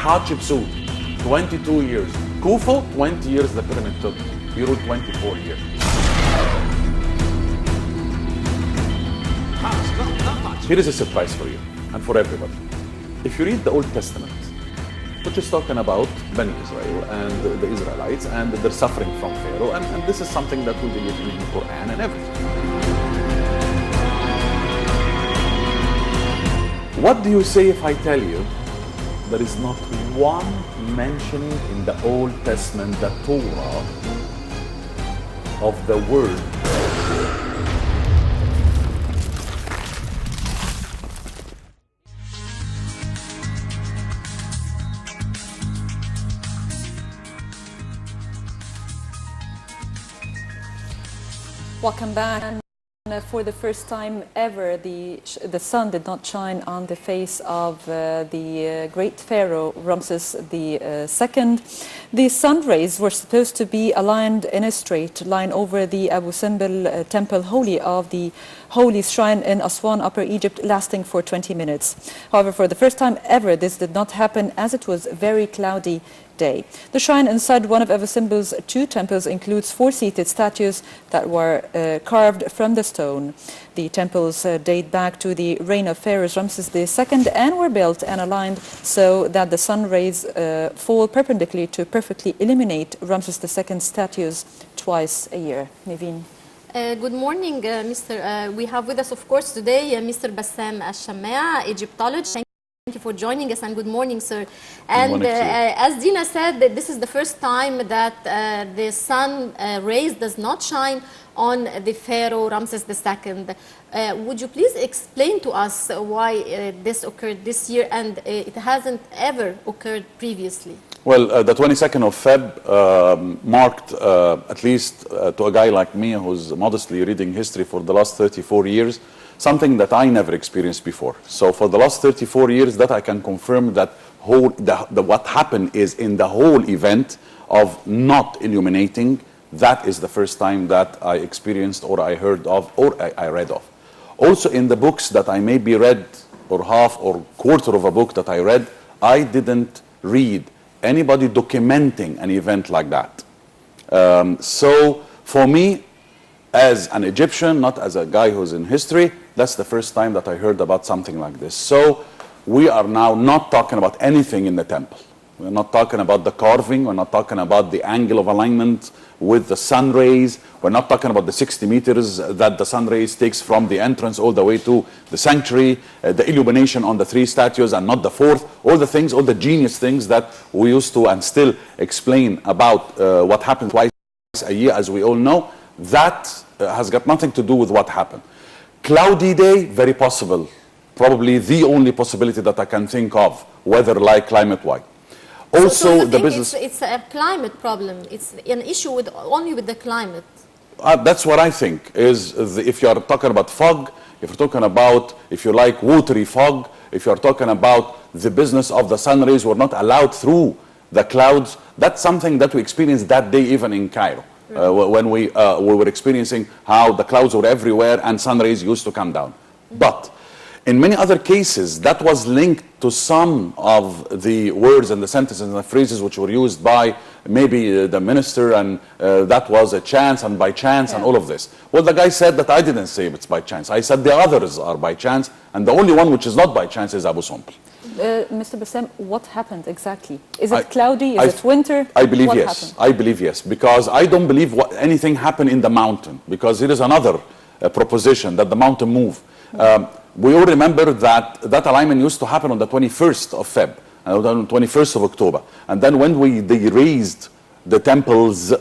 Hatshepsut, 22 years. Khufu, 20 years the pyramid took. He ruled 24 years. Here is a surprise for you and for everybody. If you read the Old Testament, which is talking about Bani Israel and the Israelites and their suffering from Pharaoh, and this is something that we believe in the Quran and everything. What do you say if I tell you there is not one mention in the Old Testament, the Torah, of the word Welcome back. For the first time ever, the sun did not shine on the face of the great pharaoh Ramses II. The sun rays were supposed to be aligned in a straight line over the Abu Simbel temple holy of the holy shrine in Aswan, Upper Egypt, lasting for 20 minutes. However, for the first time ever, this did not happen as it was very cloudy day. The shrine inside one of Abu Simbel's two temples includes 4 seated statues that were carved from the stone. The temples date back to the reign of Pharaoh Ramses II and were built and aligned so that the sun rays fall perpendicularly to perfectly illuminate Ramses II's statues twice a year. Naveen. Good morning, Mr. We have with us, of course, today Mr. Bassam Shammaa, Egyptologist. Thank you for joining us, and good morning, sir. And as Dina said, that this is the first time that the sun rays does not shine on the Pharaoh Ramses II. Would you please explain to us why this occurred this year and it hasn't ever occurred previously? Well, the 22nd of Feb marked, at least to a guy like me who's modestly reading history for the last 34 years, something that I never experienced before. So for the last 34 years, that I can confirm that what happened is in the whole event of not illuminating, that is the first time that I experienced or I heard of or I read of. Also in the books that I maybe read, or half or quarter of a book that I read, I didn't read anybody documenting an event like that. So for me, as an Egyptian, not as a guy who's in history, that's the first time that I heard about something like this. So we are now not talking about anything in the temple. We're not talking about the carving. We're not talking about the angle of alignment with the sun rays. We're not talking about the 60 meters that the sun rays takes from the entrance all the way to the sanctuary, the illumination on the 3 statues and not the 4th, all the things, all the genius things that we used to and still explain about what happened twice a year, as we all know. That has got nothing to do with what happened. Cloudy day, very possible. Probably the only possibility that I can think of, weather-like, climate-wise. Also, so the business. It's a climate problem. It's an issue only with the climate. That's what I think. If you are talking about fog, if you're talking about, if you like, watery fog, if you're talking about the business of the sun rays were not allowed through the clouds, that's something that we experienced that day even in Cairo. When we were experiencing how the clouds were everywhere and sun rays used to come down. But in many other cases, that was linked to some of the words and the sentences and the phrases which were used by maybe the minister, and that was a chance and by chance and all of this. Well, the guy said that I didn't say it's by chance. I said the others are by chance, and the only one which is not by chance is Abu Simbel. Mr. Bassam, what happened exactly? Is it cloudy? Is it winter? I believe what yes. Happened? I believe yes, because I don't believe anything happened in the mountain, because it is another proposition that the mountain move. We all remember that alignment used to happen on the 21st of Feb, on the 21st of October. And then when they raised the temples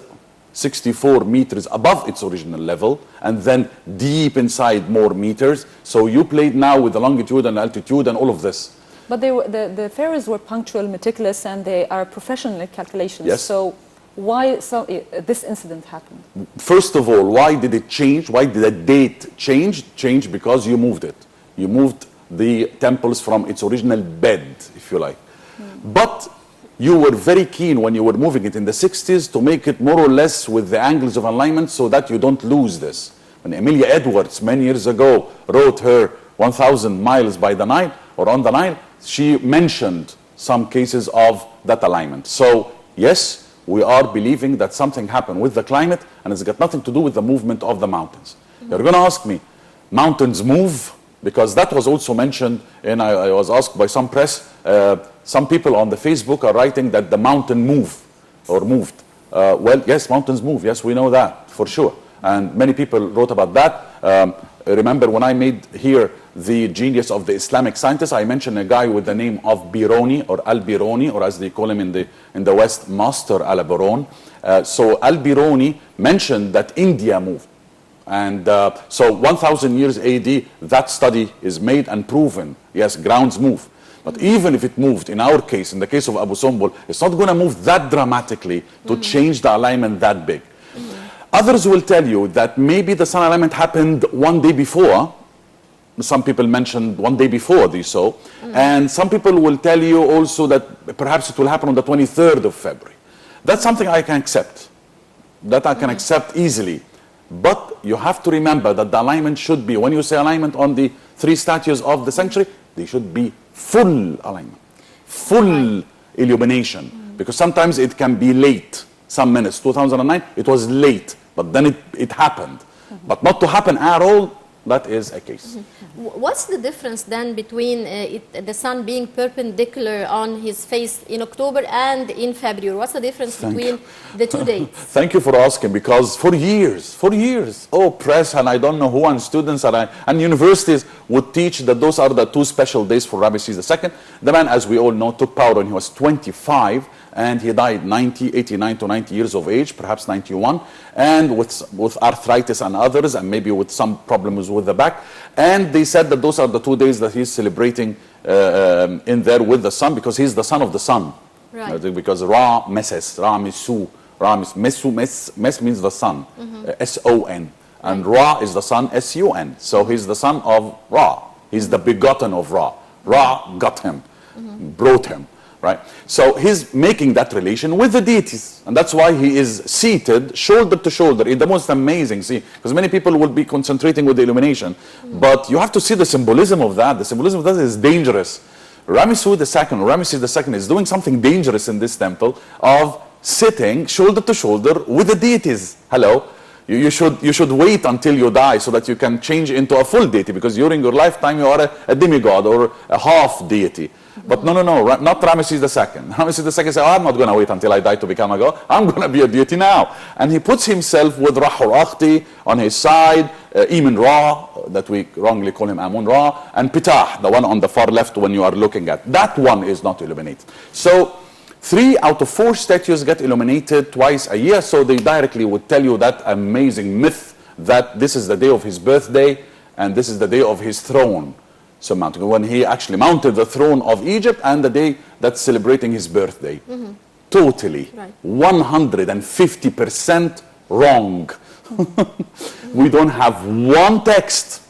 64 meters above its original level, and then deep inside more meters, so you played now with the longitude and altitude and all of this. But the pharaohs were punctual, meticulous, and they are professional calculations. Yes. So why this incident happened? First of all, why did it change? Why did the date change? Change because you moved it. You moved the temples from its original bed, if you like. But you were very keen when you were moving it in the 60s to make it more or less with the angles of alignment so that you don't lose this. When Amelia Edwards many years ago wrote her 1,000 miles by the Nile or on the Nile, she mentioned some cases of that alignment. So yes, we are believing that something happened with the climate, and it's got nothing to do with the movement of the mountains. You're going to ask me, mountains move? Because that was also mentioned, and I was asked by some press, some people on the Facebook are writing that the mountain moved. Well, yes, mountains move. Yes, we know that for sure. And many people wrote about that. Remember when I made here the genius of the Islamic scientists, I mentioned a guy with the name of Biruni, or Al-Biruni, or as they call him in the West, Master Al-Biruni. So Al-Biruni mentioned that India moved. And so 1,000 years AD, that study is made and proven. Yes, grounds move. But even if it moved, in our case, in the case of Abu Simbel, it's not going to move that dramatically to change the alignment that big. Others will tell you that maybe the sun alignment happened one day before. Some people mentioned one day before they saw. And some people will tell you also that perhaps it will happen on the 23rd of February. That's something I can accept. That I can accept easily. But you have to remember that the alignment should be, when you say alignment on the 3 statues of the sanctuary, they should be full alignment, full illumination. Because sometimes it can be late, some minutes. 2009, it was late, but then it happened. But not to happen at all, that is a case. What's the difference then between the sun being perpendicular on his face in October and in February? What's the difference between the 2 dates? Thank you for asking, because for years, press and I don't know who, and students and universities would teach that those are the 2 special days for Ramesses II. The man, as we all know, took power when he was 25, and he died 89 to 90 years of age, perhaps 91, and with arthritis and others, and maybe with some problems with the back. And they said that those are the 2 days that he's celebrating in there with the sun, because he's the son of the sun. Right. Because Ra Meses, Ra Mesu, Mes means the sun, S-O-N. And Ra is the sun, S-U-N. So he's the son of Ra. He's the begotten of Ra. Ra got him, brought him. Right? So he's making that relation with the deities. And that's why he is seated shoulder to shoulder in the most amazing scene. Because many people will be concentrating with the illumination. But you have to see the symbolism of that. The symbolism of that is dangerous. Ramesses II is doing something dangerous in this temple of sitting shoulder to shoulder with the deities. Hello? You should wait until you die so that you can change into a full deity. Because during your lifetime you are a demigod or a half deity. But no, not Ramesses II. Ramesses II said, I'm not going to wait until I die to become a god. I'm going to be a deity now. And he puts himself with Ra-Hur-Akhti on his side, Emin Ra, that we wrongly call him Amun Ra, and Ptah, the one on the far left when you are looking at. That one is not illuminated. So 3 out of 4 statues get illuminated twice a year, so they directly would tell you that amazing myth that this is the day of his birthday and this is the day of his throne. So mounting, when he actually mounted the throne of Egypt, and the day that's celebrating his birthday. Totally, 150% wrong. We don't have one text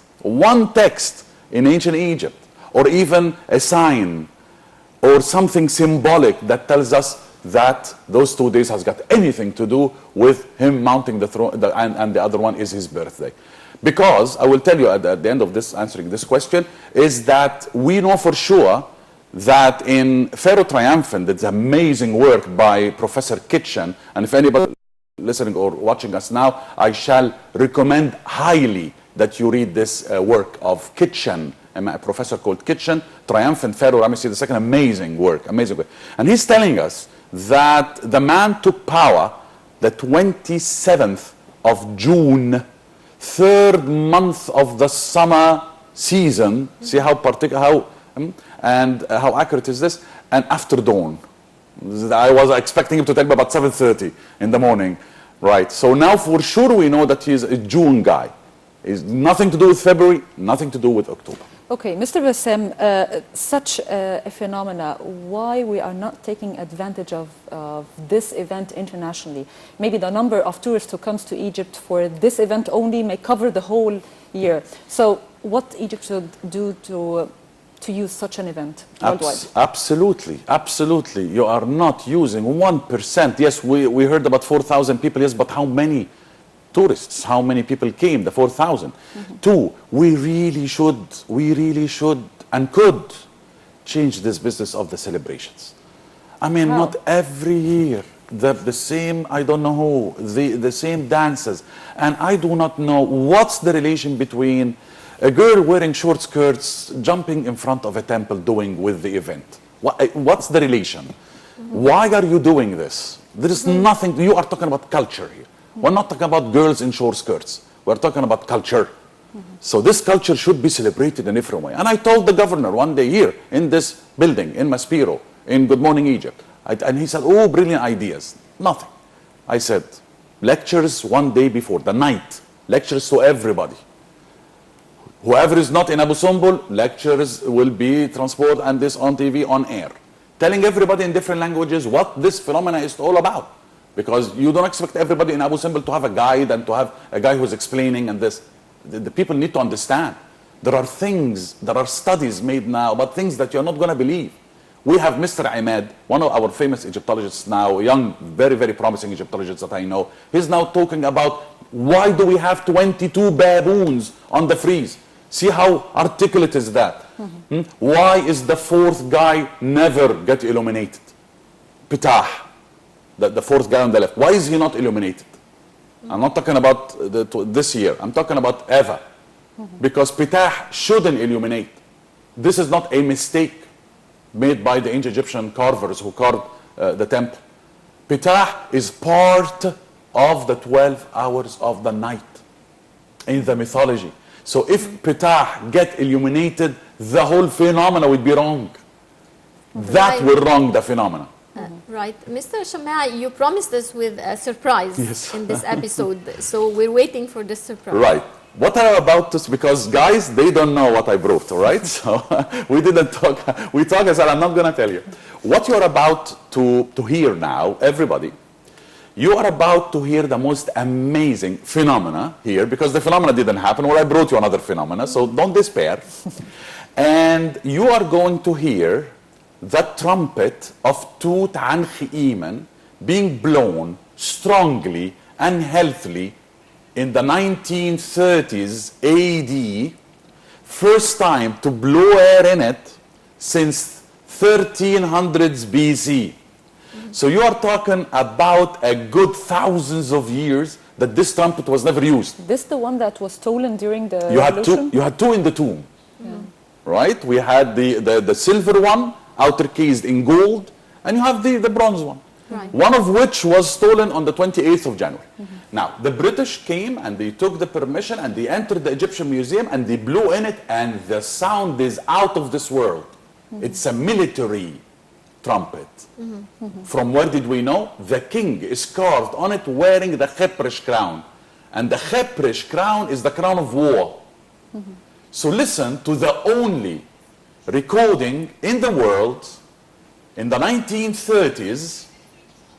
in ancient Egypt, or even a sign, or something symbolic that tells us that those 2 days has got anything to do with him mounting the throne, and the other one is his birthday. Because, I will tell you at the end of this, answering this question, is that we know for sure that in Pharaoh Triumphant, it's amazing work by Professor Kitchen, and if anybody listening or watching us now, I shall recommend highly that you read this work of Kitchen, a professor called Kitchen, Triumphant Pharaoh Ramesses II, amazing work. And he's telling us that the man took power the 27th of June, 3rd month of the summer season. See how particular, and how accurate is this? And after dawn. I was expecting him to tell me about 7:30 in the morning, right? So now for sure we know that he's a June guy. It's nothing to do with February, nothing to do with October. Okay, Mr. Bassam, such a phenomena, why we are not taking advantage of this event internationally? Maybe the number of tourists who comes to Egypt for this event only may cover the whole year. So what Egypt should do to use such an event worldwide? Absolutely, absolutely. You are not using 1%. Yes, we heard about 4,000 people, yes, but how many tourists, how many people came, the 4,000? 2, we really should and could change this business of the celebrations. I mean, How? not every year, the same, I don't know who, the same dances. And I do not know what's the relation between a girl wearing short skirts, jumping in front of a temple doing with the event. What's the relation? Why are you doing this? There is nothing, you are talking about culture here. We're not talking about girls in short skirts. We're talking about culture. So this culture should be celebrated in a different way. And I told the governor one day here in this building, in Maspero, in Good Morning Egypt. And he said, oh, brilliant ideas. Nothing. I said, lectures one day before, the night. Lectures to everybody. Whoever is not in Abu Simbel, lectures will be transported and this on TV, on air. Telling everybody in different languages what this phenomena is all about. Because you don't expect everybody in Abu Simbel to have a guide and to have a guy who's explaining and this. The people need to understand. There are things, there are studies made now about things that you're not going to believe. We have Mr. Ahmed, one of our famous Egyptologists now, young, very, very promising Egyptologist that I know. He's now talking about why do we have 22 baboons on the frieze? See how articulate is that? Why is the fourth guy never get illuminated? Pitah, the fourth guy on the left. Why is he not illuminated? I'm not talking about this year. I'm talking about ever. Because Pitah shouldn't illuminate. This is not a mistake made by the ancient Egyptian carvers who carved the temple. Pitah is part of the 12 hours of the night in the mythology. So if Pitah get illuminated, the whole phenomena would be wrong. That will wrong the phenomena. Right. Mr. Shammaa, you promised us with a surprise in this episode. So we're waiting for this surprise. Right. What I'm about to, because guys, they don't know what I brought, all right? So we didn't talk. We talked, I said, I'm not going to tell you. What you're about to hear now, everybody, you are about to hear the most amazing phenomena here, because the phenomena didn't happen, or I brought you another phenomena, so don't despair. And you are going to hear the trumpet of Tutankhamun being blown strongly and healthily in the 1930s AD, first time to blow air in it since 1300s BC. So you are talking about a good thousands of years that this trumpet was never used. This the one that was stolen during the revolution? You had two in the tomb, right? We had the silver one, outer cased in gold, and you have the bronze one. Right. One of which was stolen on the 28th of January. Now, the British came and they took the permission and they entered the Egyptian Museum and they blew in it, and the sound is out of this world. It's a military trumpet. From where did we know? The king is carved on it wearing the Kheprish crown. And the Kheprish crown is the crown of war. So listen to the only recording in the world in the 1930s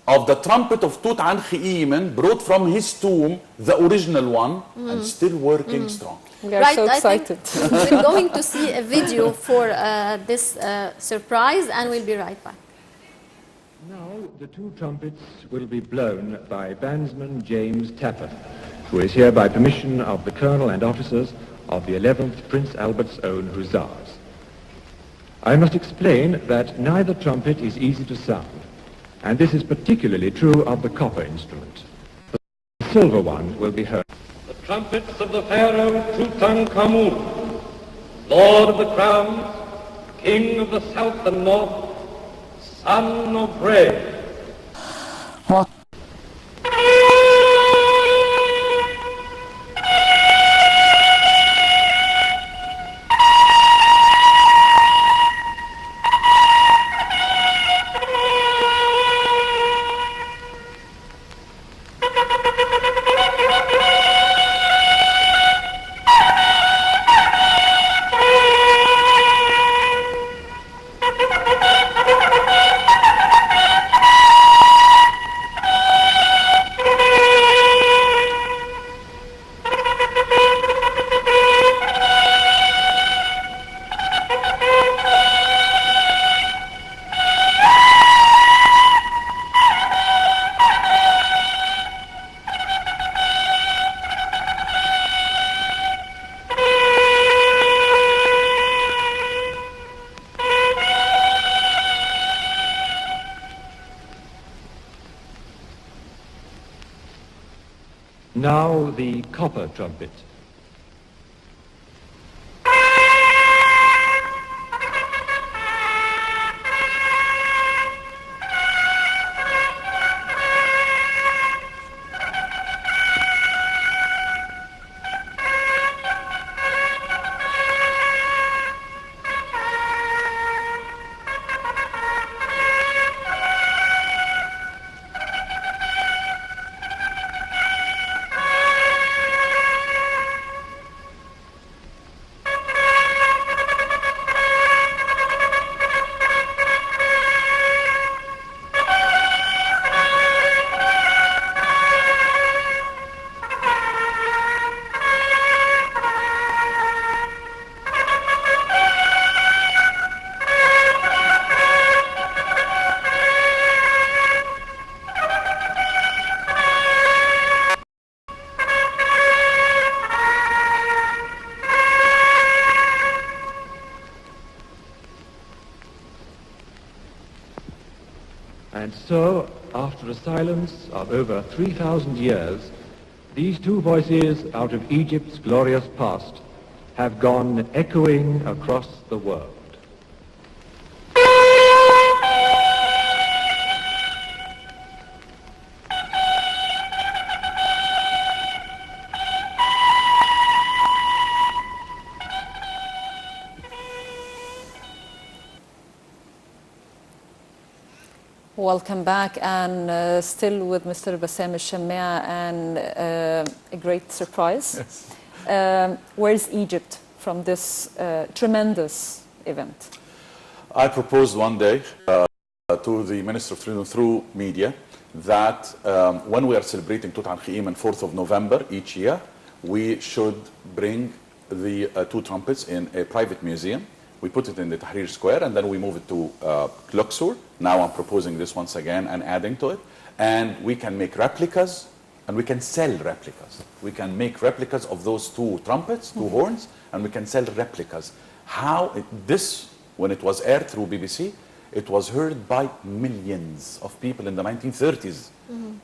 of the trumpet of Tutankhamun brought from his tomb, the original one, and still working strong. We are so excited. We're going to see a video for this surprise, and we'll be right back. Now the two trumpets will be blown by bandsman James Tapper, who is here by permission of the Colonel and officers of the 11th Prince Albert's Own Hussars. I must explain that neither trumpet is easy to sound, and this is particularly true of the copper instrument. The silver one will be heard. The trumpets of the Pharaoh Tutankhamun, Lord of the Crowns, King of the South and North, Son of Re. Now the copper trumpet. And so, after a silence of over 3,000 years, these two voices out of Egypt's glorious past have gone echoing across the world. Welcome back, and still with Mr. Bassam Shammaa, and a great surprise. Yes. Where's Egypt from this tremendous event? I proposed one day to the Minister of Tourism through media that when we are celebrating Tutankhamun 4th of November each year, we should bring the two trumpets in a private museum. We put it in the Tahrir Square, and then we move it to Luxor. Now I'm proposing this once again and adding to it. And we can make replicas, and we can sell replicas. We can make replicas of those two trumpets, two horns, and we can sell replicas. This, when it was aired through BBC, it was heard by millions of people in the 1930s.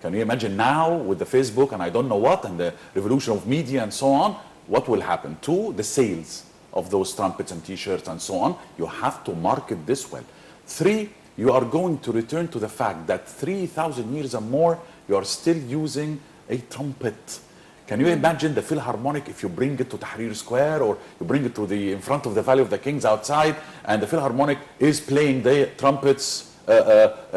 Can you imagine now with the Facebook and I don't know what, and the revolution of media and so on, what will happen to the sales of those trumpets and t-shirts and so on? You have to market this well. 3, you are going to return to the fact that 3,000 years and more, you are still using a trumpet. Can you imagine the Philharmonic if you bring it to Tahrir Square, or you bring it to in front of the Valley of the Kings outside, and the Philharmonic is playing the trumpets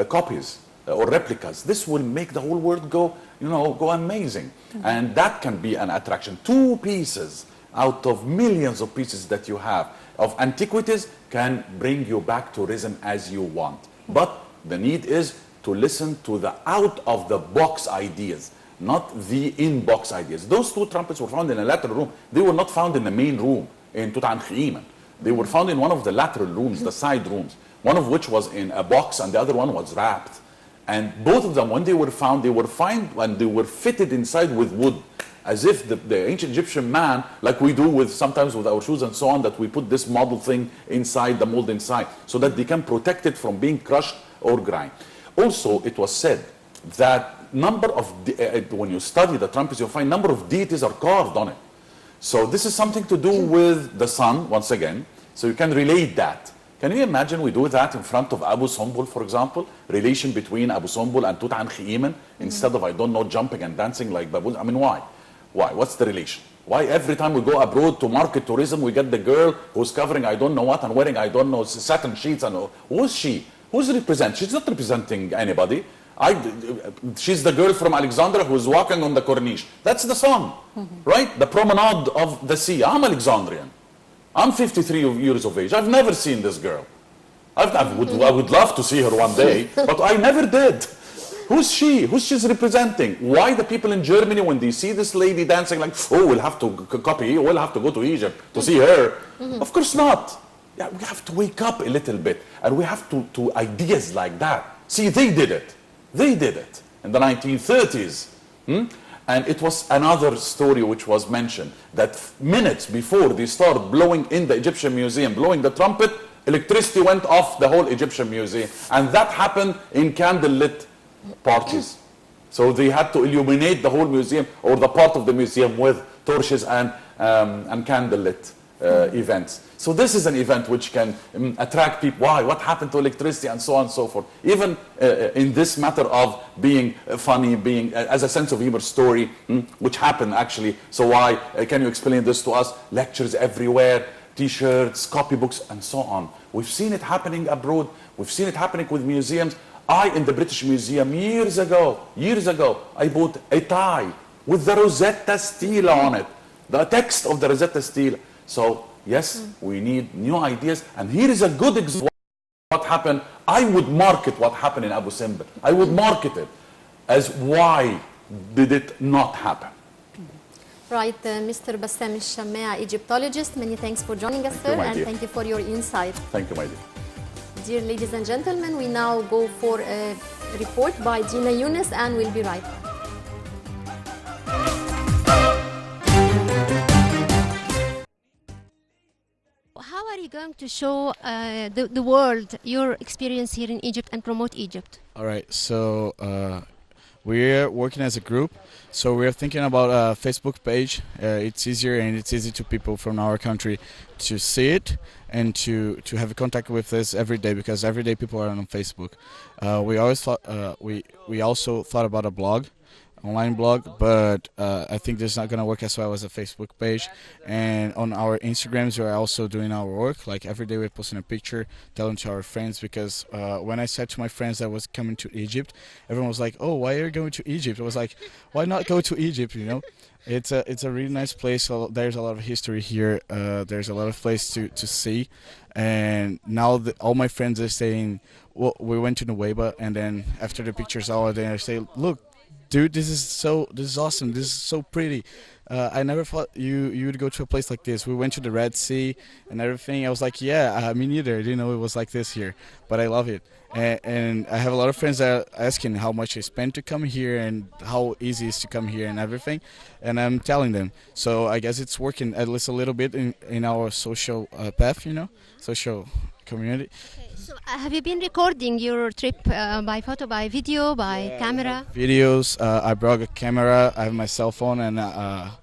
copies or replicas? This will make the whole world go amazing. And that can be an attraction. 2 pieces out of millions of pieces that you have of antiquities can bring you back tourism as you want. But the need is to listen to the out-of-the-box ideas, not the in-box ideas. Those 2 trumpets were found in a lateral room. They were not found in the main room in Tutankhamun. They were found in one of the lateral rooms, the side rooms, one of which was in a box and the other one was wrapped. And both of them, when they were found and they were fitted inside with wood, as if the ancient Egyptian man, like we do sometimes with our shoes and so on, that we put this model thing inside, the mold inside, so that they can protect it from being crushed or grind. Also, it was said that when you study the trumpets, you'll find number of deities are carved on it. So this is something to do with the sun, once again, so you can relate that. Can you imagine we do that in front of Abu Simbel, for example? Relation between Abu Simbel and Tutankhamun, instead of, I don't know, jumping and dancing like baboons. I mean, why? Why? What's the relation? Why every time we go abroad to market tourism, we get the girl who's covering I don't know what and wearing I don't know satin sheets and who's she? Who's representing? She's not representing anybody. She's the girl from Alexandria who's walking on the Corniche. That's the song, right? The promenade of the sea. I'm Alexandrian. I'm 53 years of age. I've never seen this girl. I would love to see her one day, but I never did. Who's she? Who's she's representing? Why the people in Germany, when they see this lady dancing, like, oh, we'll have to copy, we'll have to go to Egypt to see her? Of course not. Yeah, we have to wake up a little bit, and we have to ideas like that. See, they did it. They did it in the 1930s. And it was another story which was mentioned, that minutes before they start blowing in the Egyptian museum, blowing the trumpet, electricity went off the whole Egyptian museum. And that happened in candlelit parties. So they had to illuminate the whole museum or the part of the museum with torches and candlelit events. So this is an event which can attract people. Why? What happened to electricity and so on and so forth. Even in this matter of being funny, being as a sense of humor story, which happened actually. So why? Can you explain this to us? Lectures everywhere, T-shirts, copybooks, and so on. We've seen it happening abroad. We've seen it happening with museums. In the British Museum years ago, I bought a tie with the Rosetta Stela on it. The text of the Rosetta Stela. So yes, we need new ideas, and here is a good example of what happened. I would market what happened in Abu Simbel. I would market it as why did it not happen. Right, Mr. Bassam Shammaa, Egyptologist, many thanks for joining us, sir, and thank you for your insight. Thank you, my dear. Dear ladies and gentlemen, we now go for a report by Dina Yunus, and we'll be right back. How are you going to show the world your experience here in Egypt and promote Egypt? All right, so we're working as a group, so we're thinking about a Facebook page. It's easier and it's easy to people from our country to see it and to have a contact with us every day, because every day people are on Facebook. We always thought we also thought about a blog, online blog, but I think this is not going to work as well as a Facebook page. And on our Instagrams, we're also doing our work. Like every day we're posting a picture, telling to our friends, because when I said to my friends that I was coming to Egypt, everyone was like, oh, why are you going to Egypt? I was like, why not go to Egypt, you know? It's a really nice place. So there's a lot of history here. There's a lot of place to see. And now all my friends are saying, well, we went to Nuweiba, and then after the pictures all day, I say, look, dude, this is awesome. This is so pretty. I never thought you would go to a place like this. We went to the Red Sea and everything. I was like, yeah, me neither. I didn't know it was like this here, but I love it. And I have a lot of friends that are asking how much I spent to come here and how easy it is to come here and everything. And I'm telling them. So I guess it's working at least a little bit in our social path, you know, social community. So have you been recording your trip by photo, by video, by camera? Videos. I brought a camera. I have my cell phone and a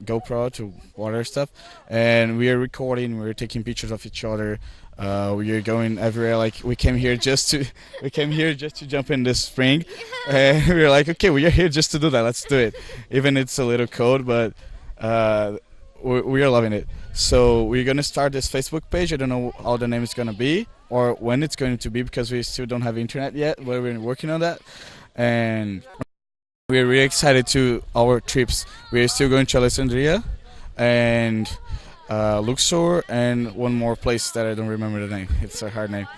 GoPro to water stuff, and we are recording. We're taking pictures of each other. We are going everywhere. Like we came here just to jump in this spring, and we were like, okay, we are here just to do that. Let's do it. Even it's a little cold, but we are loving it. So we're gonna start this Facebook page. I don't know how the name is gonna be or when it's going to be, because we still don't have internet yet, but we're working on that. And we're really excited to our trips. We're still going to Alexandria and Luxor and one more place that I don't remember the name. It's a hard name.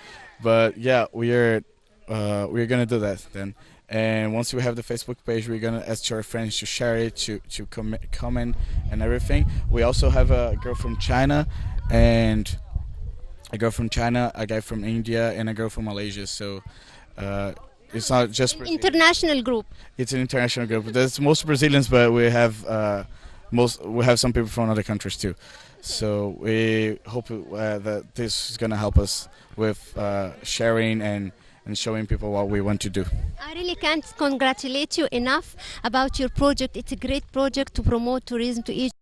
But yeah, we're gonna do that then. And once we have the Facebook page, we're gonna ask our friends to share it, to comment and everything. We also have a girl from China and a girl from China, a guy from India, and a girl from Malaysia. So it's not just an international group. It's an international group. There's most Brazilians, but we have some people from other countries too. So we hope that this is gonna help us with sharing and showing people what we want to do. I really can't congratulate you enough about your project. It's a great project to promote tourism to Egypt.